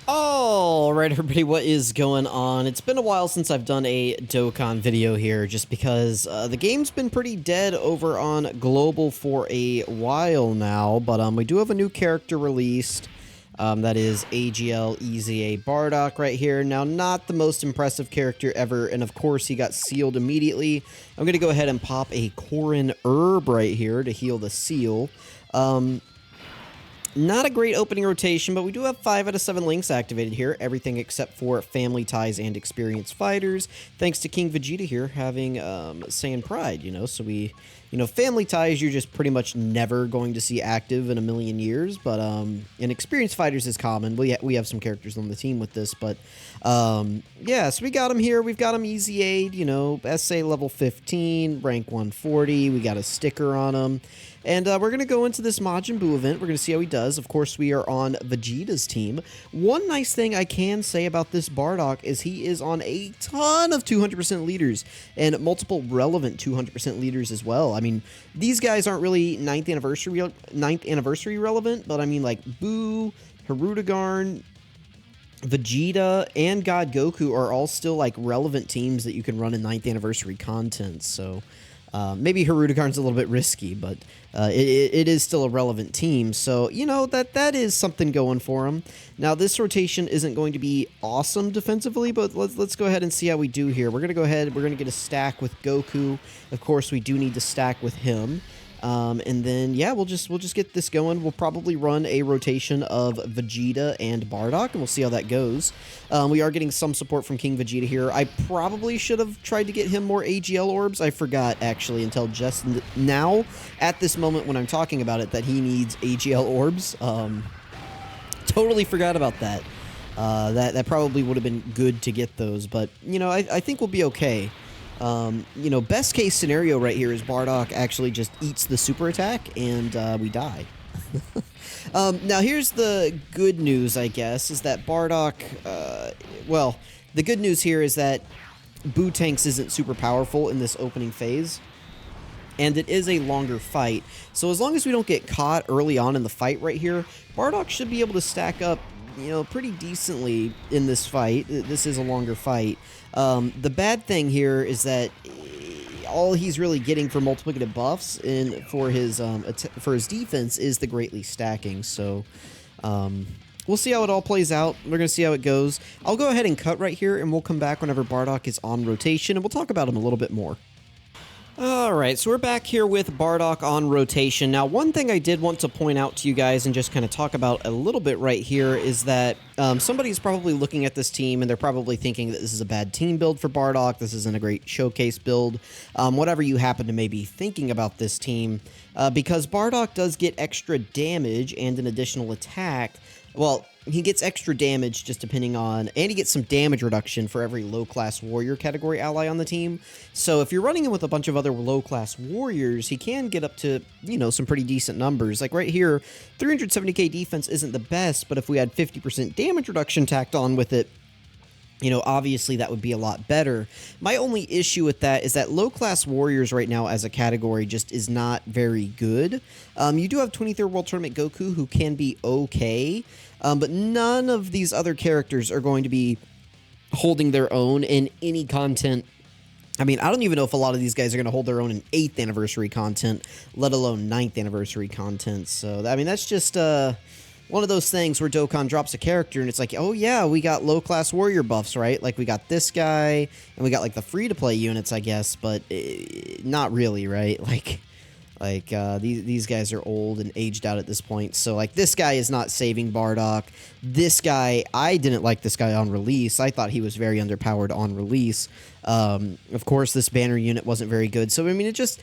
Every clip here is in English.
Alright everybody, what is going on? It's been a while since I've done a Dokkan video here, just because the game's been pretty dead over on Global for a while now, but we do have a new character released. That is AGL EZA Bardock right here. Now, not the most impressive character ever, and of course he got sealed immediately. I'm going to go ahead and pop a Korin Herb right here to heal the seal. Not a great opening rotation, but we do have 5 out of 7 links activated here. Everything except for Family Ties and Experienced Fighters. Thanks to King Vegeta here having Saiyan Pride, you know. So we, Family Ties you're just pretty much never going to see active in a million years. But, and Experienced Fighters is common. We have some characters on the team with this. But, yeah, so we got him here. We've got him easy aid, SA level 15, rank 140. We got a sticker on him. And we're going to go into this Majin Buu event. We're going to see how he does. Of course, we are on Vegeta's team. One nice thing I can say about this Bardock is he is on a ton of 200% leaders and multiple relevant 200% leaders as well. I mean, these guys aren't really 9th anniversary relevant, but I mean, like, Buu, Hirudegarn, Vegeta, and God Goku are all still, like, relevant teams that you can run in 9th anniversary content, so... maybe Hirudegarn's a little bit risky, but it is still a relevant team. So, that is something going for him. Now, this rotation isn't going to be awesome defensively, but let's go ahead and see how we do here. We're going to go ahead, we're going to get a stack with Goku. Of course, we do need to stack with him. And then, yeah, we'll just get this going. We'll probably run a rotation of Vegeta and Bardock, and we'll see how that goes. We are getting some support from King Vegeta here. I probably should have tried to get him more AGL orbs. I forgot, actually, until just now, at this moment when I'm talking about it, that he needs AGL orbs. Totally forgot about that. That probably would have been good to get those, but, I think we'll be okay. Best case scenario right here is Bardock actually just eats the super attack and we die. Now here's the good news, I guess, is that Bardock, well, the good news here is that Buu Tanks isn't super powerful in this opening phase. And it is a longer fight. So as long as we don't get caught early on in the fight right here, Bardock should be able to stack up pretty decently in this fight. This is a longer fight. The bad thing here is that all he's really getting for multiplicative buffs and for his defense is the greatly stacking. So we'll see how it all plays out. We're going to see how it goes. I'll go ahead and cut right here, and we'll come back whenever Bardock is on rotation, and we'll talk about him a little bit more. Alright, so we're back here with Bardock on rotation. Now, one thing I did want to point out to you guys and just kind of talk about a little bit right here is that somebody's probably looking at this team and they're probably thinking that this is a bad team build for Bardock, this isn't a great showcase build, whatever you happen to maybe thinking about this team, because Bardock does get extra damage and an additional attack. Well, he gets extra damage just depending on, and he gets some damage reduction for every low-class warrior category ally on the team. So if you're running him with a bunch of other low-class warriors, he can get up to, some pretty decent numbers. Like right here, 370k defense isn't the best, but if we had 50% damage reduction tacked on with it, obviously that would be a lot better. My only issue with that is that low-class warriors right now as a category just is not very good. You do have 23rd World Tournament Goku, who can be okay, but none of these other characters are going to be holding their own in any content. I mean, I don't even know if a lot of these guys are going to hold their own in 8th anniversary content, let alone 9th anniversary content. So, I mean, that's just one of those things where Dokkan drops a character and it's like, oh yeah, we got low-class warrior buffs, right? Like, we got this guy, and we got, like, the free-to-play units, I guess, but not really, right? These guys are old and aged out at this point. So, like, this guy is not saving Bardock. This guy, I didn't like this guy on release. I thought he was very underpowered on release. Of course, this banner unit wasn't very good. So, I mean, it just...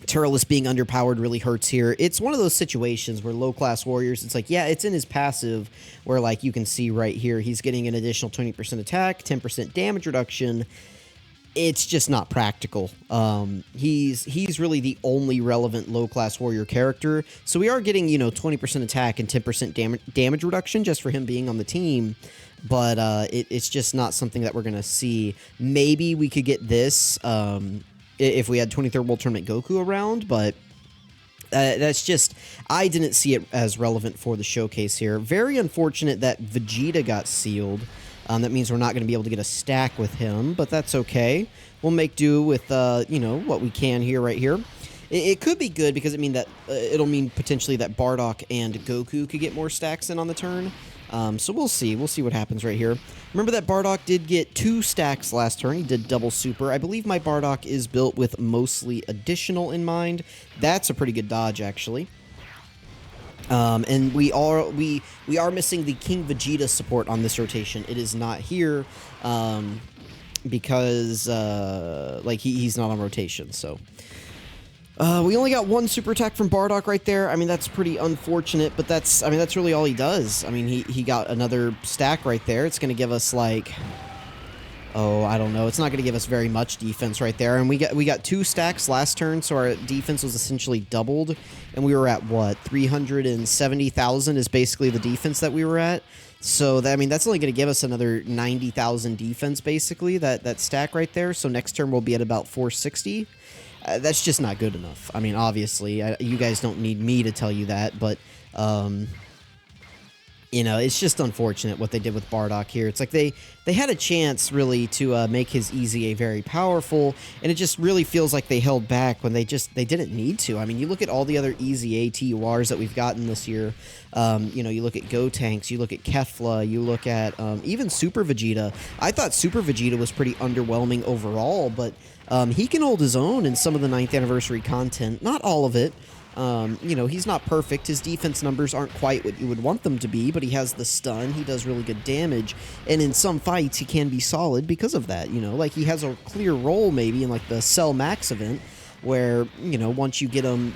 Turles being underpowered really hurts here. It's one of those situations where low-class warriors, it's like, yeah, it's in his passive, where, like, you can see right here, he's getting an additional 20% attack, 10% damage reduction. It's just not practical. He's really the only relevant low-class warrior character. So we are getting, 20% attack and 10% damage reduction just for him being on the team. But it's just not something that we're going to see. Maybe we could get this if we had 23rd World Tournament Goku around, but That's just, I didn't see it as relevant for the showcase here. Very unfortunate that Vegeta got sealed. That means we're not going to be able to get a stack with him, but that's okay. We'll make do with, you know, what we can here, right here. It could be good because it'll mean potentially that Bardock and Goku could get more stacks in on the turn. So we'll see. We'll see what happens right here. Remember that Bardock did get 2 stacks last turn. He did double super. I believe my Bardock is built with mostly additional in mind. That's a pretty good dodge, actually. And we are missing the King Vegeta support on this rotation. It is not here because like he's not on rotation. So we only got 1 super attack from Bardock right there. I mean, that's pretty unfortunate, but that's really all he does. I mean, he got another stack right there. It's going to give us like, oh, I don't know. It's not going to give us very much defense right there. And we got 2 stacks last turn, so our defense was essentially doubled. And we were at, what, 370,000 is basically the defense that we were at. So, I mean, that's only going to give us another 90,000 defense, basically, that stack right there. So next turn we'll be at about 460. That's just not good enough. I mean, obviously, you guys don't need me to tell you that, but, you know, it's just unfortunate what they did with Bardock here. It's like they had a chance, really, to make his EZA very powerful, and it just really feels like they held back when they didn't need to. I mean, you look at all the other EZA TURs that we've gotten this year. You know, you look at Gotenks, you look at Kefla, you look at even Super Vegeta. I thought Super Vegeta was pretty underwhelming overall, but he can hold his own in some of the 9th anniversary content. Not all of it. You know, he's not perfect. His defense numbers aren't quite what you would want them to be, but he has the stun. He does really good damage. And in some fights, he can be solid because of that. You know, like he has a clear role maybe in like the Cell Max event where, you know, once you get him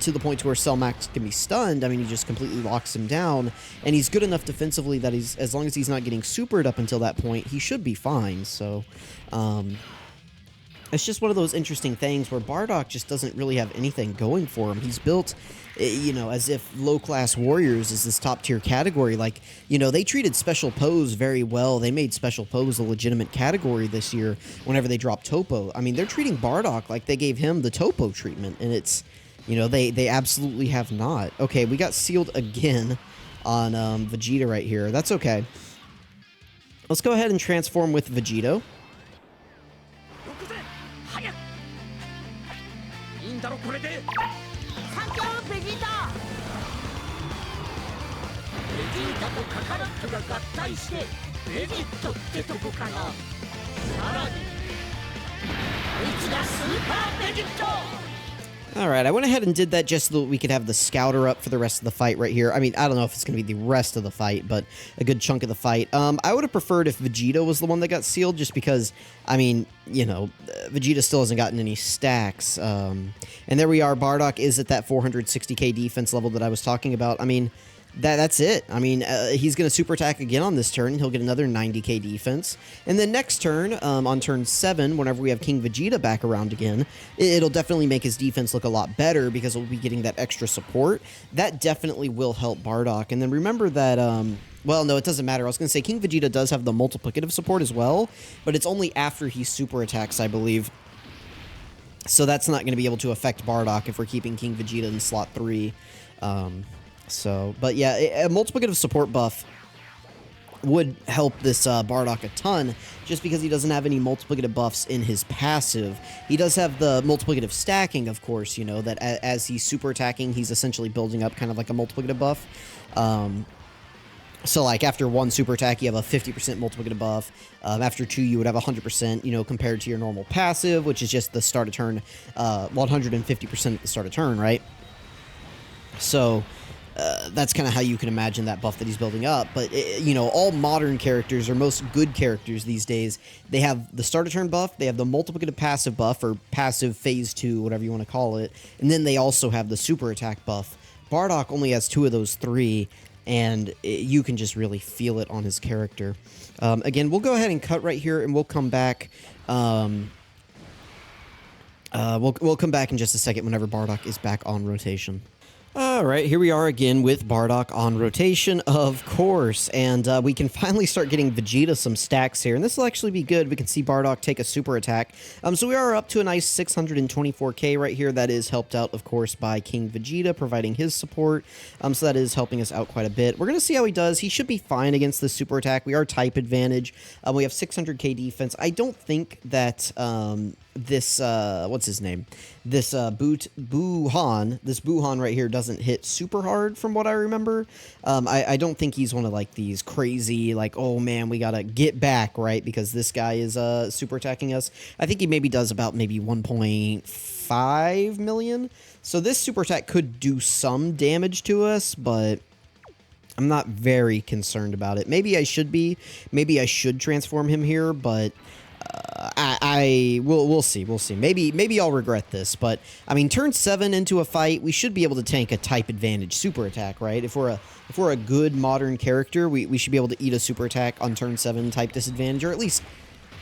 to the point to where Cell Max can be stunned, I mean, he just completely locks him down. And he's good enough defensively that as long as he's not getting supered up until that point, he should be fine. So, it's just one of those interesting things where Bardock just doesn't really have anything going for him. He's built, you know, as if low-class warriors is this top-tier category. Like, you know, they treated Special Pose very well. They made Special Pose a legitimate category this year whenever they dropped Topo. I mean, they're treating Bardock like they gave him the Topo treatment, and it's, you know, they absolutely have not. Okay, we got sealed again on Vegeta right here. That's okay. Let's go ahead and transform with Vegito. Alright, I went ahead and did that just so that we could have the scouter up for the rest of the fight right here. I mean, I don't know if it's going to be the rest of the fight, but a good chunk of the fight. I would have preferred if Vegeta was the one that got sealed, just because, I mean, you know, Vegeta still hasn't gotten any stacks. And there we are, Bardock is at that 460k defense level that I was talking about. I mean, that's it. I mean, he's going to super attack again on this turn. He'll get another 90k defense. And then next turn, on turn 7, whenever we have King Vegeta back around again, it'll definitely make his defense look a lot better because we'll be getting that extra support. That definitely will help Bardock. And then remember that, well, no, it doesn't matter. I was going to say King Vegeta does have the multiplicative support as well, but it's only after he super attacks, I believe. So that's not going to be able to affect Bardock if we're keeping King Vegeta in slot 3. So, but yeah, a multiplicative support buff would help this Bardock a ton, just because he doesn't have any multiplicative buffs in his passive. He does have the multiplicative stacking, of course, you know, that as he's super attacking, he's essentially building up kind of like a multiplicative buff. So, like, after 1 super attack, you have a 50% multiplicative buff. After 2, you would have 100%, you know, compared to your normal passive, which is just the start of turn, 150% at the start of turn, right? So that's kind of how you can imagine that buff that he's building up. But, you know, all modern characters, or most good characters these days, they have the start of turn buff, they have the multiplicative passive buff, or passive phase 2, whatever you want to call it, and then they also have the super attack buff. Bardock only has 2 of those 3, and you can just really feel it on his character. Again, we'll go ahead and cut right here, and we'll come back. We'll come back in just a second whenever Bardock is back on rotation. All right, here we are again with Bardock on rotation, of course, and we can finally start getting Vegeta some stacks here, and this will actually be good. We can see Bardock take a super attack. So we are up to a nice 624k right here. That is helped out, of course, by King Vegeta providing his support, so that is helping us out quite a bit. We're going to see how he does. He should be fine against the super attack. We are type advantage. We have 600k defense. I don't think that this what's his name, this Buhan right here doesn't hit super hard from what I remember. I don't think he's one of like these crazy like, oh man, we gotta get back, right, because this guy is super attacking us. I think he maybe does about maybe 1.5 million, so this super attack could do some damage to us, but I'm not very concerned about it. Maybe I should be. Maybe I should transform him here, but we'll see. Maybe I'll regret this, but I mean, turn 7 into a fight, we should be able to tank a type advantage super attack, right? If we're a good modern character, we should be able to eat a super attack on turn 7 type disadvantage, or at least,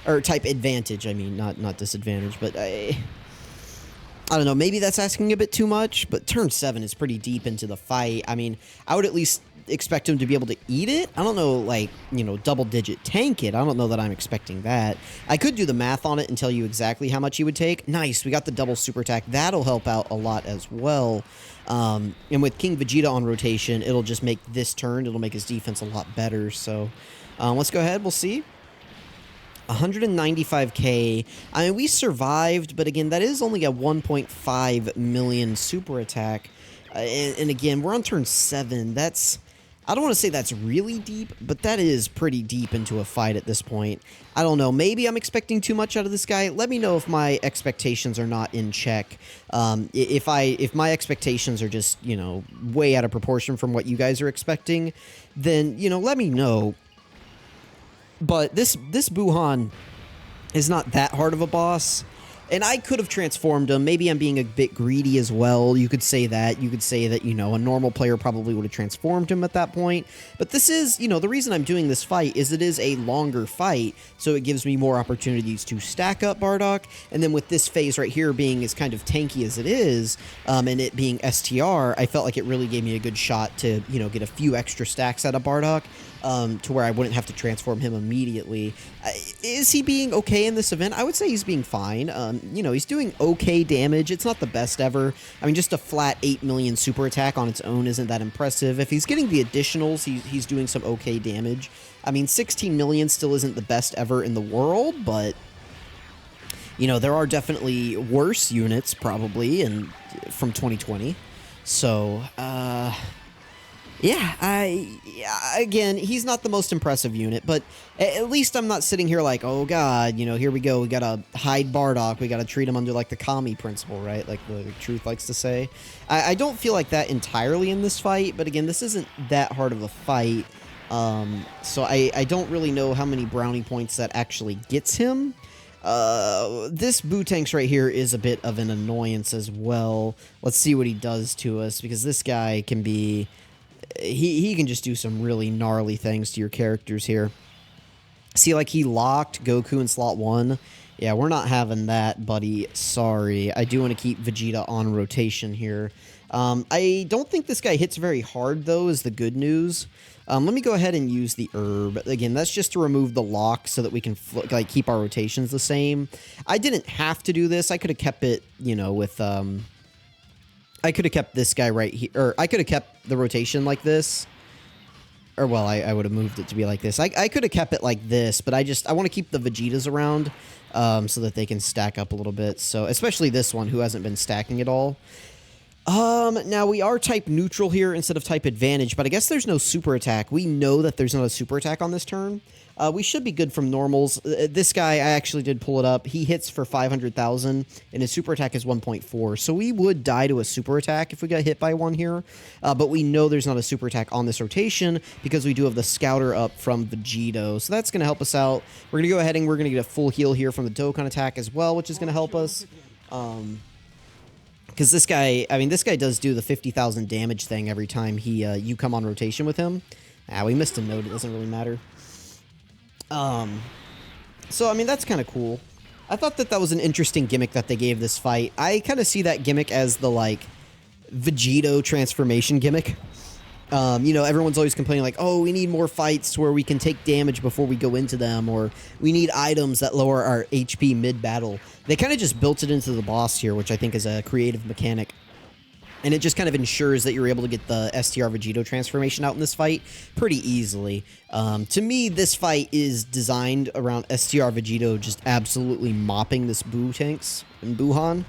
or type advantage. I mean, not disadvantage, but I don't know. Maybe that's asking a bit too much, but turn 7 is pretty deep into the fight. I mean, I would at least expect him to be able to eat it. I don't know, like, you know, double digit tank it. I don't know that I'm expecting that. I could do the math on it and tell you exactly how much he would take. Nice, we got the double super attack. That'll help out a lot as well. And with King Vegeta on rotation, it'll just make this turn, it'll make his defense a lot better. So let's go ahead, we'll see. 195k. I mean, we survived, but again, that is only a 1.5 million super attack. And again, we're on turn 7. That's, I don't want to say that's really deep, but that is pretty deep into a fight at this point. I don't know. Maybe I'm expecting too much out of this guy. Let me know if my expectations are not in check. If my expectations are just, you know, way out of proportion from what you guys are expecting, then, you know, let me know. But this Buhan is not that hard of a boss. And I could have transformed him. Maybe I'm being a bit greedy as well. You could say that. You could say that, you know, a normal player probably would have transformed him at that point. But this is, you know, the reason I'm doing this fight is it is a longer fight, so it gives me more opportunities to stack up Bardock. And then with this phase right here being as kind of tanky as it is, and it being STR, I felt like it really gave me a good shot to, you know, get a few extra stacks out of Bardock. To where I wouldn't have to transform him immediately. Is he being okay in this event? I would say he's being fine. You know, he's doing okay damage. It's not the best ever. I mean, just a flat 8 million super attack on its own isn't that impressive. If he's getting the additionals, he's doing some okay damage. I mean, 16 million still isn't the best ever in the world, but, you know, there are definitely worse units, probably, from 2020. So, yeah, again, he's not the most impressive unit, but at least I'm not sitting here like, oh god, you know, here we go, we gotta hide Bardock, we gotta treat him under like the Kami principle, right, like the Truth likes to say. I don't feel like that entirely in this fight, but again, this isn't that hard of a fight, so I don't really know how many brownie points that actually gets him. This Boo-Tanks right here is a bit of an annoyance as well. Let's see what he does to us, because this guy can be... He can just do some really gnarly things to your characters here. See, like, he locked Goku in slot 1. Yeah, we're not having that, buddy. Sorry. I do want to keep Vegeta on rotation here. I don't think this guy hits very hard, though, is the good news. Let me go ahead and use the herb. Again, that's just to remove the lock so that we can like keep our rotations the same. I didn't have to do this. I could have kept it, you know, with... I could have kept this guy right here, or I could have kept the rotation like this, or well, I would have moved it to be like this. I could have kept it like this, but I want to keep the Vegetas around, so that they can stack up a little bit. So, especially this one who hasn't been stacking at all. Now we are type neutral here instead of type advantage, but I guess there's no super attack. We know that there's not a super attack on this turn. We should be good from normals. This guy, I actually did pull it up. He hits for 500,000, and his super attack is 1.4. So we would die to a super attack if we got hit by one here. But we know there's not a super attack on this rotation because we do have the Scouter up from Vegito. So that's going to help us out. We're going to go ahead and we're going to get a full heal here from the Dokkan attack as well, which is going to help us. Because this guy, I mean, this guy does do the 50,000 damage thing every time you come on rotation with him. We missed a note. It doesn't really matter. So, I mean, that's kind of cool. I thought that was an interesting gimmick that they gave this fight. I kind of see that gimmick as the, like, Vegito transformation gimmick. You know, everyone's always complaining like, oh, we need more fights where we can take damage before we go into them, or we need items that lower our HP mid-battle. They kind of just built it into the boss here, which I think is a creative mechanic. And it just kind of ensures that you're able to get the STR Vegito transformation out in this fight pretty easily. To me, this fight is designed around STR Vegito just absolutely mopping this Buu tanks and Buhan.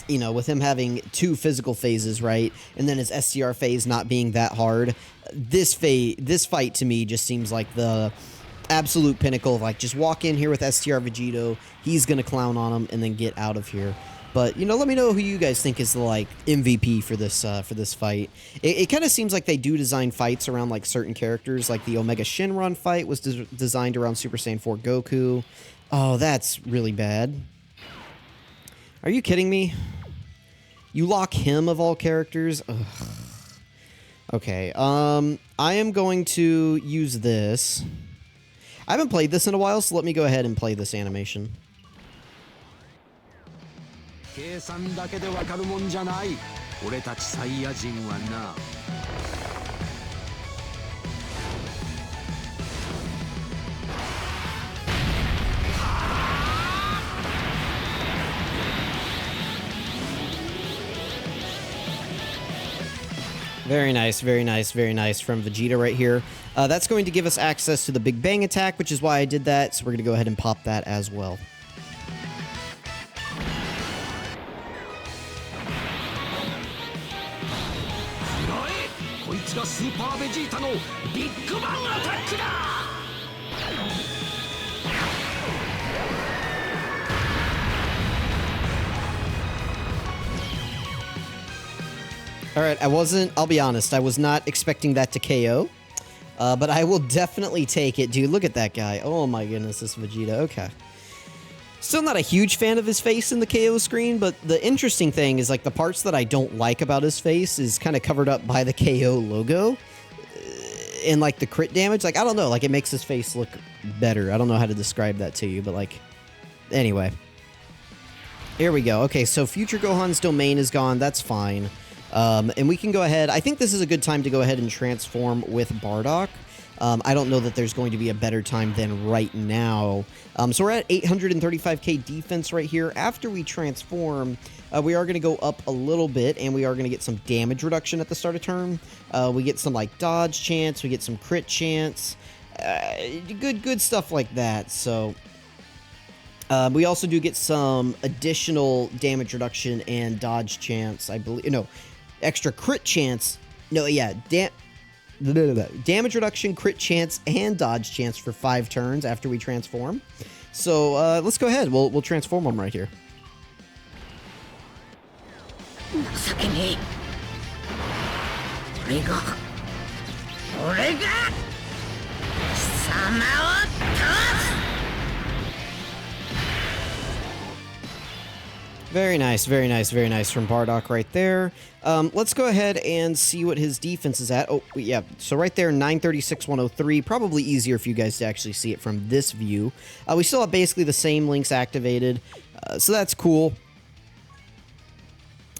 You know, with him having 2 physical phases, right, and then his STR phase not being that hard, this fight to me just seems like the absolute pinnacle of, like, just walk in here with STR Vegito, he's gonna clown on him, and then get out of here. But, you know, let me know who you guys think is the, like, MVP for this fight. It kind of seems like they do design fights around, like, certain characters, like the Omega Shenron fight was designed around Super Saiyan 4 Goku. Oh, that's really bad. Are you kidding me? You lock him of all characters? Ugh. Okay, I am going to use this. I haven't played this in a while, so let me go ahead and play this animation. Very nice, very nice, very nice from Vegeta right here. That's going to give us access to the Big Bang attack, which is why I did that, so we're going to go ahead and pop that as well. Alright, I'll be honest, I was not expecting that to KO. But I will definitely take it. Dude, look at that guy. Oh my goodness, this Vegeta. Okay. Still not a huge fan of his face in the KO screen, but the interesting thing is, like, the parts that I don't like about his face is kind of covered up by the KO logo. And, like, the crit damage. Like, I don't know. Like, it makes his face look better. I don't know how to describe that to you, but, like, anyway. Here we go. Okay, so Future Gohan's domain is gone. That's fine. And we can go ahead. I think this is a good time to go ahead and transform with Bardock. I don't know that there's going to be a better time than right now. So we're at 835k defense right here. After we transform, we are going to go up a little bit, and we are going to get some damage reduction at the start of turn. We get some, like, dodge chance. We get some crit chance. Good stuff like that. So we also do get some additional damage reduction and dodge chance, I believe. No, extra crit chance. No, yeah, damage reduction, crit chance, and dodge chance for 5 turns after we transform. So let's go ahead. We'll transform them right here. Very nice, very nice, very nice from Bardock right there. Let's go ahead and see what his defense is at. Oh, yeah, so right there, 936, 103. Probably easier for you guys to actually see it from this view. We still have basically the same links activated, so that's cool.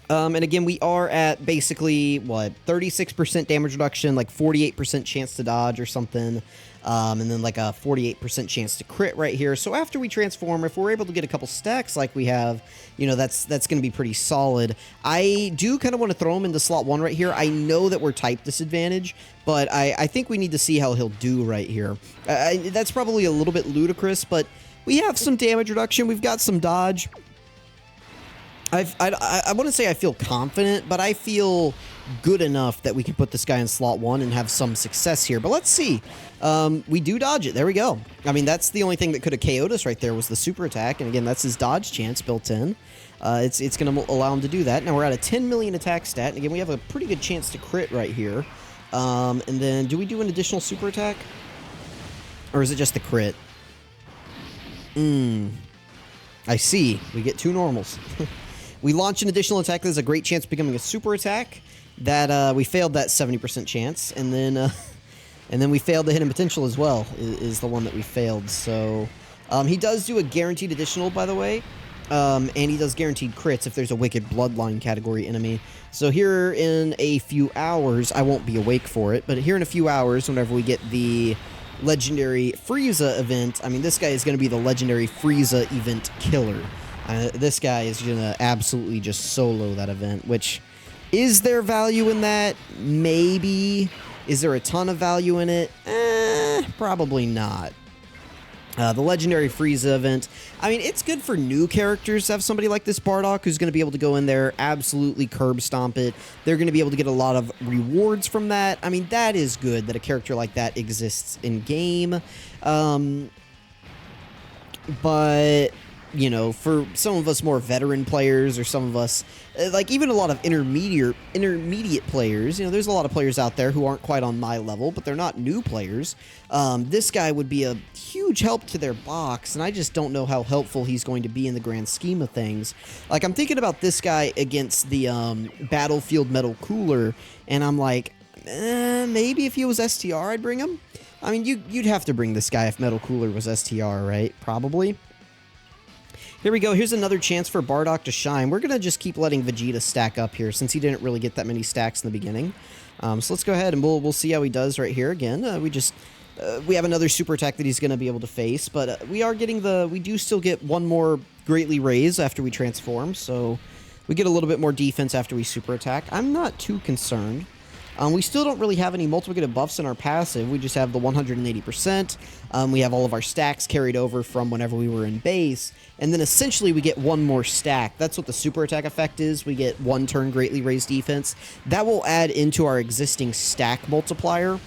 And again, we are at basically, what, 36% damage reduction, like 48% chance to dodge or something. And then like a 48% chance to crit right here. So after we transform, if we're able to get a couple stacks like we have, you know, that's going to be pretty solid. I do kind of want to throw him into slot 1 right here. I know that we're type disadvantage, but I think we need to see how he'll do right here. That's probably a little bit ludicrous, but we have some damage reduction. We've got some dodge. I want to say I feel confident, but I feel good enough that we can put this guy in slot 1 and have some success here. But let's see. We do dodge it. There we go. I mean, that's the only thing that could have KO'd us right there was the super attack. And again, that's his dodge chance built in. It's going to allow him to do that. Now we're at a 10 million attack stat. And again, we have a pretty good chance to crit right here. And then do we do an additional super attack? Or is it just the crit? I see. We get 2 normals. We launch an additional attack. There's a great chance of becoming a super attack. That we failed that 70% chance, and then we failed the hidden potential as well. Is the one that we failed. So he does do a guaranteed additional, by the way. And he does guaranteed crits if there's a Wicked Bloodline category enemy. So here in a few hours, I won't be awake for it, but here in a few hours, whenever we get the legendary Frieza event, I mean, this guy is going to be the legendary Frieza event killer. This guy is going to absolutely just solo that event, which, is there value in that? Maybe. Is there a ton of value in it? Probably not. The legendary Frieza event, I mean, it's good for new characters to have somebody like this Bardock who's going to be able to go in there, absolutely curb stomp it. They're going to be able to get a lot of rewards from that. I mean, that is good that a character like that exists in game. But, you know, for some of us more veteran players, or some of us, like even a lot of intermediate players, you know, there's a lot of players out there who aren't quite on my level, but they're not new players. This guy would be a huge help to their box, and I just don't know how helpful he's going to be in the grand scheme of things. Like, I'm thinking about this guy against the Battlefield Metal Cooler, and I'm like, maybe if he was STR, I'd bring him. I mean, you'd have to bring this guy if Metal Cooler was STR, right? Probably. Here we go. Here's another chance for Bardock to shine. We're going to just keep letting Vegeta stack up here since he didn't really get that many stacks in the beginning. So let's go ahead and we'll see how he does right here again. We have another super attack that he's going to be able to face, but we do still get one more greatly raise after we transform, so we get a little bit more defense after we super attack. I'm not too concerned. We still don't really have any multiplicative buffs in our passive. We just have the 180%. We have all of our stacks carried over from whenever we were in base. And then essentially we get one more stack. That's what the super attack effect is. We get one turn greatly raised defense. That will add into our existing stack multiplier.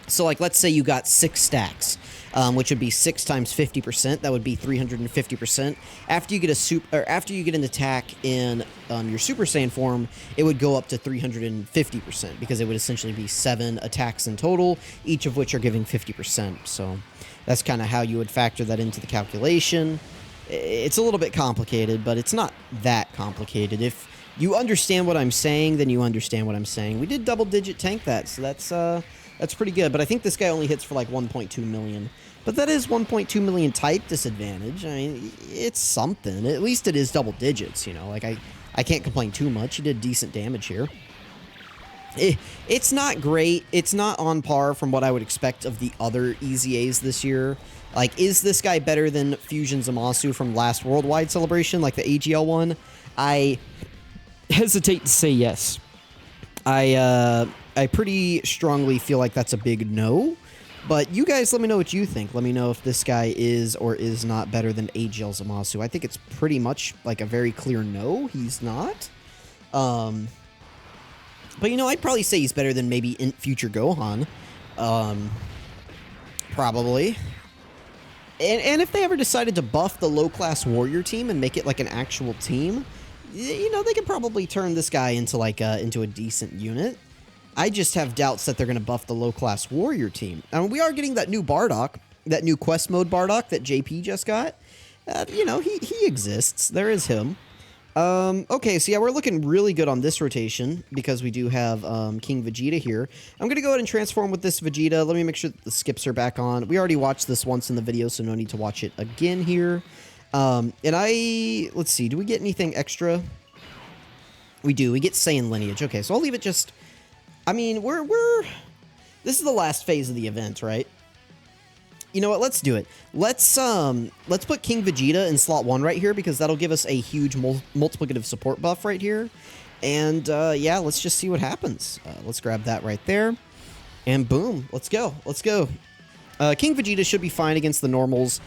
So, like, let's say you got 6 stacks, which would be 6 times 50%. That would be 350%. After you get an attack in your Super Saiyan form, it would go up to 350% because it would essentially be 7 attacks in total, each of which are giving 50%. So that's kind of how you would factor that into the calculation. It's a little bit complicated, but it's not that complicated. If you understand what I'm saying, then you understand what I'm saying. We did double-digit tank that, so that's pretty good, but I think this guy only hits for like 1.2 million. But that is 1.2 million type disadvantage. I mean, it's something. At least it is double digits, you know. Like, I can't complain too much. He did decent damage here. It's not great. It's not on par from what I would expect of the other EZAs this year. Like, is this guy better than Fusion Zamasu from last Worldwide Celebration, like the AGL one? I hesitate to say yes. I pretty strongly feel like that's a big no. But you guys let me know what you think. Let me know if this guy is or is not better than AGL Zamasu. I think it's pretty much like a very clear no. He's not. But, you know, I'd probably say he's better than maybe in future Gohan. Probably. And if they ever decided to buff the low-class warrior team and make it like an actual team, you know, they could probably turn this guy into like into a decent unit. I just have doubts that they're going to buff the low-class warrior team. I mean, we are getting that new Bardock, that new quest mode Bardock that JP just got. You know, he exists. There is him. Okay, so yeah, we're looking really good on this rotation because we do have King Vegeta here. I'm going to go ahead and transform with this Vegeta. Let me make sure that the skips are back on. We already watched this once in the video, so no need to watch it again here. Let's see, do we get anything extra? We do. We get Saiyan lineage. Okay, so I'll leave it just... I mean, this is the last phase of the event, right? You know what? Let's do it. Let's put King Vegeta in slot 1 right here because that'll give us a huge multiplicative support buff right here. And, yeah, let's just see what happens. Let's grab that right there. And boom. Let's go. Let's go. King Vegeta should be fine against the normals.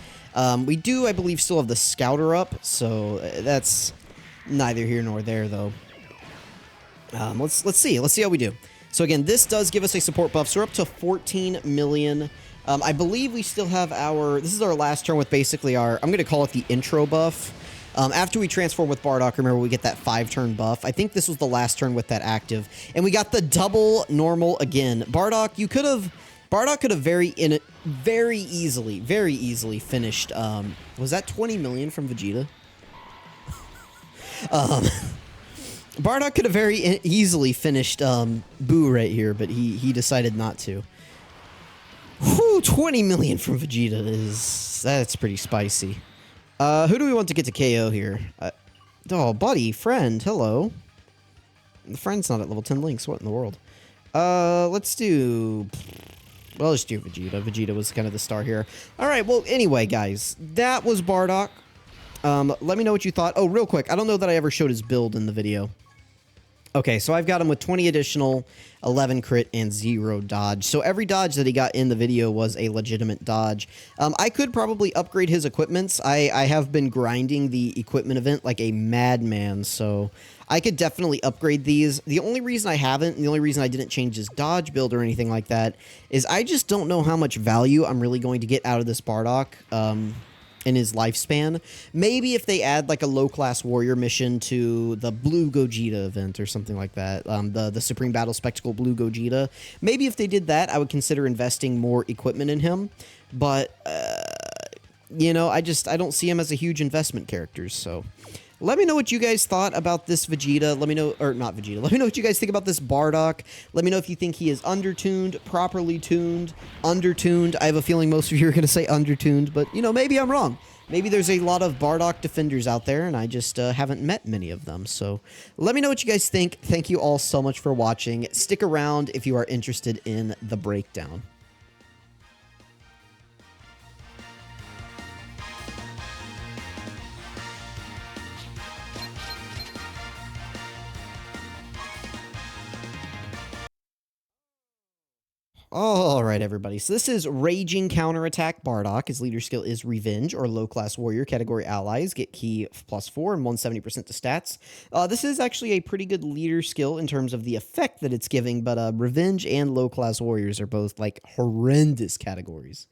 We do, I believe, still have the Scouter up, so that's neither here nor there, though. Let's see. Let's see how we do. So again, this does give us a support buff. So we're up to 14 million. I believe we still have this is our last turn with basically I'm going to call it the intro buff. After we transform with Bardock, remember we get that 5-turn buff. I think this was the last turn with that active. And we got the double normal again. Bardock could have very easily finished, was that 20 million from Vegeta? Bardock could have very easily finished Boo right here, but he decided not to. Whew, 20 million from Vegeta that's pretty spicy. Who do we want to get to KO here? Oh, buddy, friend, hello. The friend's not at level 10 links. What in the world? Let's do... Well, let's do Vegeta. Vegeta was kind of the star here. All right, well, anyway, guys, that was Bardock. Let me know what you thought. Oh, real quick, I don't know that I ever showed his build in the video. Okay, so I've got him with 20 additional, 11 crit, and 0 dodge. So every dodge that he got in the video was a legitimate dodge. I could probably upgrade his equipments. I have been grinding the equipment event like a madman, so I could definitely upgrade these. The only reason I haven't, and the only reason I didn't change his dodge build or anything like that, is I just don't know how much value I'm really going to get out of this Bardock. In his lifespan. Maybe if they add like a low-class warrior mission to the Blue Gogeta event or something like that, the Supreme Battle Spectacle Blue Gogeta, maybe if they did that, I would consider investing more equipment in him, but, you know, I don't see him as a huge investment character, so... Let me know what you guys thought about this Vegeta. Let me know, or not Vegeta. Let me know what you guys think about this Bardock. Let me know if you think he is undertuned, properly tuned, undertuned. I have a feeling most of you are going to say undertuned, but, you know, maybe I'm wrong. Maybe there's a lot of Bardock defenders out there, and I just haven't met many of them. So let me know what you guys think. Thank you all so much for watching. Stick around if you are interested in the breakdown. Alright, everybody. So this is Raging Counterattack Bardock. His leader skill is Revenge, or low-class warrior. Category allies get key +4 and 170% to stats. This is actually a pretty good leader skill in terms of the effect that it's giving, but Revenge and low-class warriors are both, like, horrendous categories.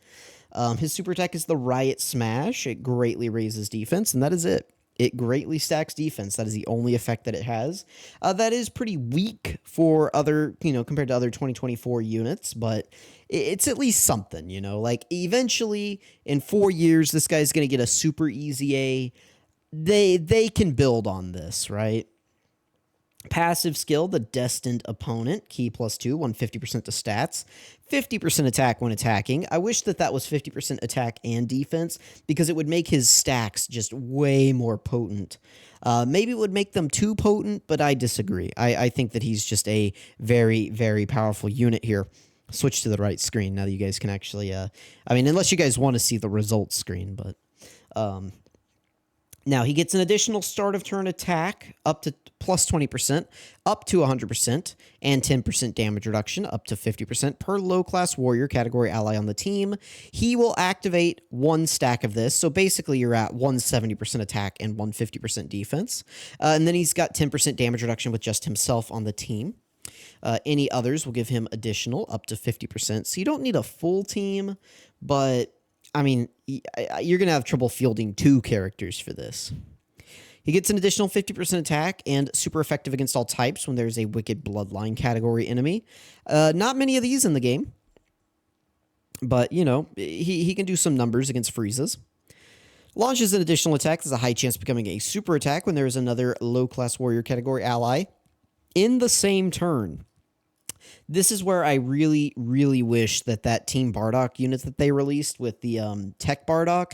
His super attack is the Riot Smash. It greatly raises defense, and that is it. It greatly stacks defense. That is the only effect that it has. That is pretty weak for other, you know, compared to other 2024 units, but it's at least something, you know. Like, eventually, in 4 years, this guy's going to get a super EZA. They can build on this, right? Passive skill, the Destined Opponent, key +2, 150% to stats, 50% attack when attacking. I wish that that was 50% attack and defense, because it would make his stacks just way more potent. Maybe it would make them too potent, but I disagree. I think that he's just a very, very powerful unit here. Switch to the right screen now that you guys can actually, I mean, unless you guys want to see the results screen, but... Now, he gets an additional start of turn attack up to +20%, up to 100%, and 10% damage reduction up to 50% per low-class warrior category ally on the team. He will activate 1 stack of this, so basically you're at 170% attack and 150% defense. And then he's got 10% damage reduction with just himself on the team. Any others will give him additional up to 50%, so you don't need a full team, but... I mean, you're going to have trouble fielding 2 characters for this. He gets an additional 50% attack and super effective against all types when there's a Wicked Bloodline category enemy. Not many of these in the game, but, you know, he can do some numbers against Friezas. Launches an additional attack. There's a high chance of becoming a super attack when there is another low-class warrior category ally in the same turn. This is where I really, really wish that that Team Bardock unit that they released with the Tech Bardock,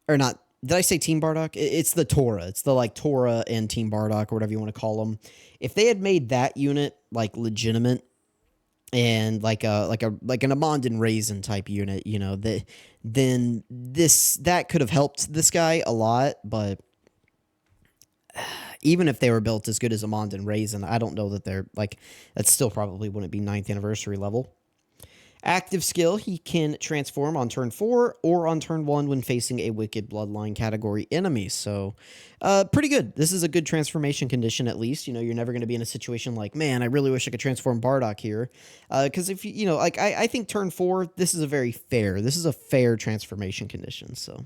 or not, did I say Team Bardock? It's the Tora. It's the, like, Tora and Team Bardock, or whatever you want to call them. If they had made that unit, like, legitimate, and like an Amand and Raisin type unit, you know, then that could have helped this guy a lot, but... Even if they were built as good as Amand and Raisin, I don't know that they're, like, that still probably wouldn't be 9th anniversary level. Active skill, he can transform on turn 4 or on turn 1 when facing a Wicked Bloodline category enemy. So, pretty good. This is a good transformation condition, at least. You know, you're never going to be in a situation like, man, I really wish I could transform Bardock here. Because if you know, like, I think turn 4, this is a fair transformation condition, so...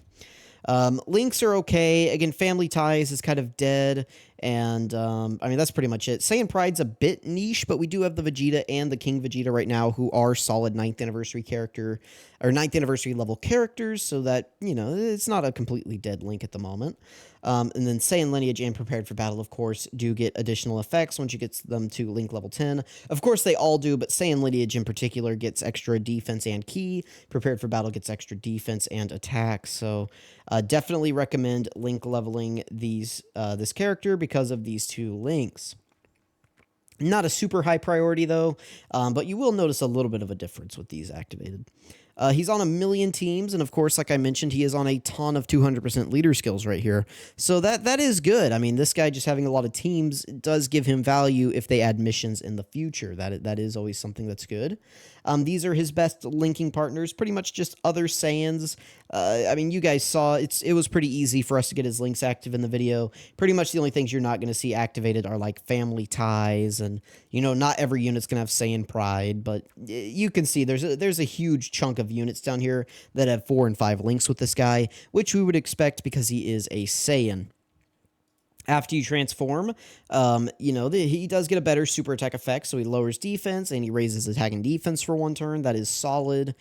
Links are okay. Again, Family Ties is kind of dead. And, I mean, that's pretty much it. Saiyan Pride's a bit niche, but we do have the Vegeta and the King Vegeta right now, who are solid 9th anniversary character, or 9th anniversary level characters, so that, you know, it's not a completely dead Link at the moment. And then Saiyan Lineage and Prepared for Battle, of course, do get additional effects once you get them to Link level 10. Of course, they all do, but Saiyan Lineage in particular gets extra defense and ki. Prepared for Battle gets extra defense and attack. So definitely recommend Link leveling this character because of these two links. Not a super high priority, though, but you will notice a little bit of a difference with these activated. He's on 1 million teams, and of course, like I mentioned, he is on a ton of 200% leader skills right here. So that is good. I mean, this guy just having a lot of teams does give him value if they add missions in the future. That is always something that's good. These are his best linking partners, pretty much just other Saiyans. I mean, you guys saw, it was pretty easy for us to get his links active in the video. Pretty much the only things you're not going to see activated are like family ties, and, you know, not every unit's going to have Saiyan Pride, but you can see there's a huge chunk of units down here that have 4 and 5 links with this guy, which we would expect because he is a Saiyan. After you transform, you know, he does get a better super attack effect, so he lowers defense and he raises attack and defense for 1 turn. That is solid.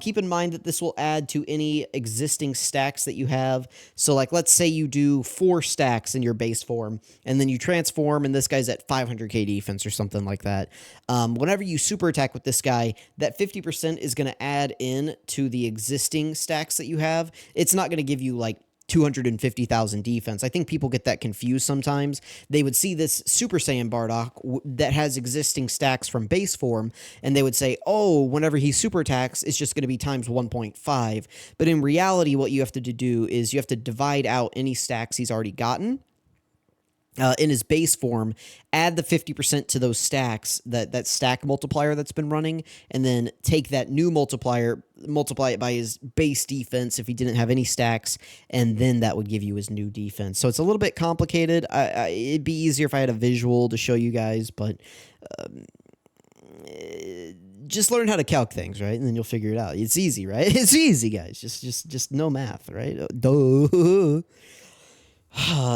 Keep in mind that this will add to any existing stacks that you have. So, like, let's say you do 4 stacks in your base form, and then you transform, and this guy's at 500k defense or something like that. Whenever you super attack with this guy, that 50% is going to add in to the existing stacks that you have. It's not going to give you, like, 250,000 defense. I think people get that confused sometimes. They would see this Super Saiyan Bardock that has existing stacks from base form, and they would say, oh, whenever he super attacks, it's just going to be times 1.5. But in reality, what you have to do is you have to divide out any stacks he's already gotten in his base form, add the 50% to those stacks, that stack multiplier that's been running, and then take that new multiplier, multiply it by his base defense if he didn't have any stacks, and then that would give you his new defense. So it's a little bit complicated. It'd be easier if I had a visual to show you guys, but just learn how to calc things, right? And then you'll figure it out. It's easy, right? It's easy, guys. Just no math, right? Duh.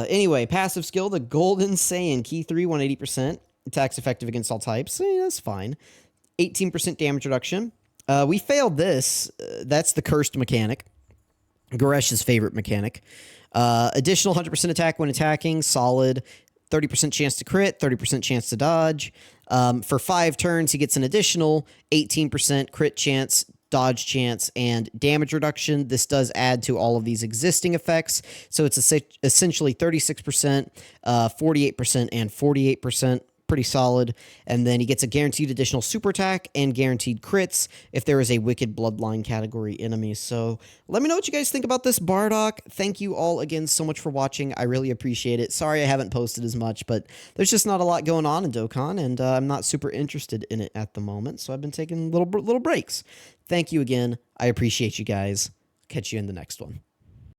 Anyway, passive skill, the Golden Saiyan, Ki 3, 180%. Attacks effective against all types. That's fine. 18% damage reduction. We failed this. That's the cursed mechanic. Garesh's favorite mechanic. Additional 100% attack when attacking. Solid. 30% chance to crit. 30% chance to dodge. For 5 turns, he gets an additional 18% crit chance, dodge chance, and damage reduction. This does add to all of these existing effects. So it's essentially 36%, 48%, and 48%. Pretty solid. And then he gets a guaranteed additional super attack and guaranteed crits if there is a Wicked Bloodline category enemy. So let me know what you guys think about this Bardock. Thank you all again so much for watching. I really appreciate it. Sorry I haven't posted as much, but there's just not a lot going on in Dokkan, and I'm not super interested in it at the moment, so I've been taking little breaks. Thank you again. I appreciate you guys. Catch you in the next one.